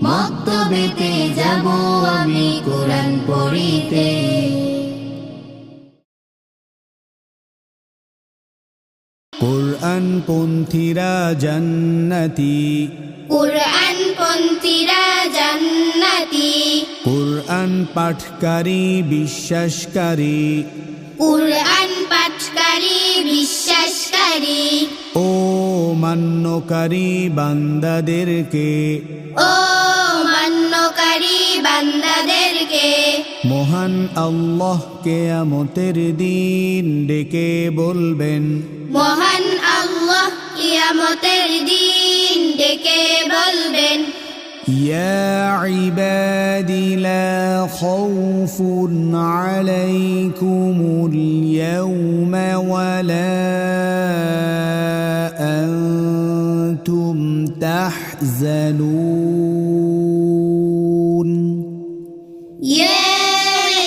মক্তবেতে যাব আমি কোরআন পড়িতে। কোরআন পন্থীরা জান্নাতি, কোরআন পন্থীরা জান্নাতি, কোরআন পাঠকারী বিশ্বাসকারী, কোরআন পাঠকারী বিশ্বাসকারী, ও মান্যকারী বান্দাদেরকে, ও মান্যকারী বান্দাদেরকে, মহান আল্লাহ কিয়ামতের দিন ডেকে বলবেন, মহান আল্লাহ কিয়ামতের দিন ডেকে বলবেন, ইয়া ইবাদি লা খাউফুন আলাইকুমুল ইয়াওমা ওয়া লা আনতুম তাহজানুন। ইয়া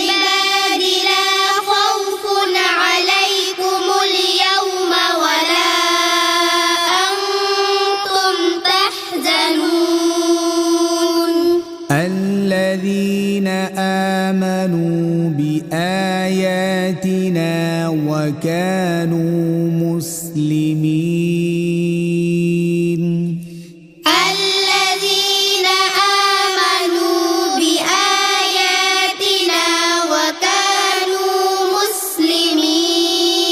ইবাদি লা খাউফুন আলাইকুমুল ইয়াওমা ওয়া লা আনতুম তাহজানুন। الذين آمنوا بآياتنا وكانوا مسلمين. الذين آمنوا بآياتنا وكانوا مسلمين.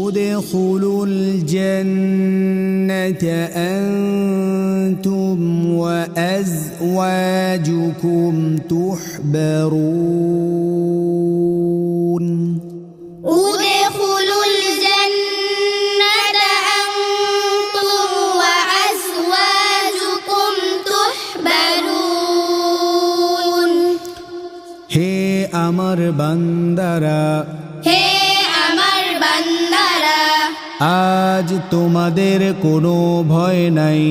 ادخلوا الجنة أنتم وأزواجكم تحبرون. ادخلوا الجنة أنتم وأزواجكم تحبرون. হে আমার বান্দারা, হে আমার বান্দারা, আজ তোমাদের কোনো ভয় নাই,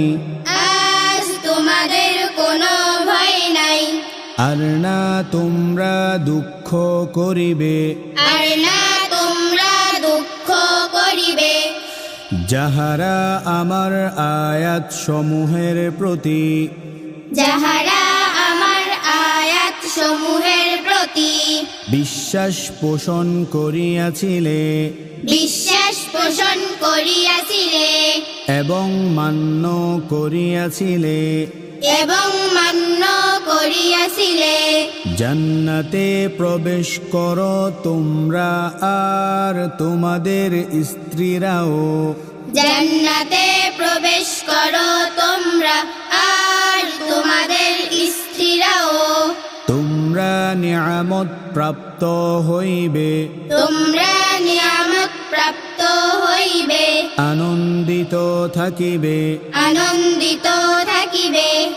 আজ তোমাদের কোনো ভয় নাই, আর না তোমরা দুঃখ করিবে, আর না তোমরা দুঃখ করিবে। যাহারা আমার আয়াত সমূহের প্রতি, যাহারা আমার আয়াত সমূহের প্রতি বিশ্বাস পোষণ করিয়াছিলে, বিশ্বাস পোষণ করিয়াছিলে, এবং মান্য করিয়াছিলে, এবং মান্য করিয়াছিলে, জান্নাতে প্রবেশ করো তোমরা আর তোমাদের স্ত্রীরাও, জান্নাতে প্রবেশ করো তোমরা আর তোমাদের স্ত্রীরাও, তোমরা নিয়ামত প্রাপ্ত হইবে, তোমরা নিয়ামত প্রাপ্ত হইবে, আনন্দিত থাকিবে। আনন্দিত থাকিবে।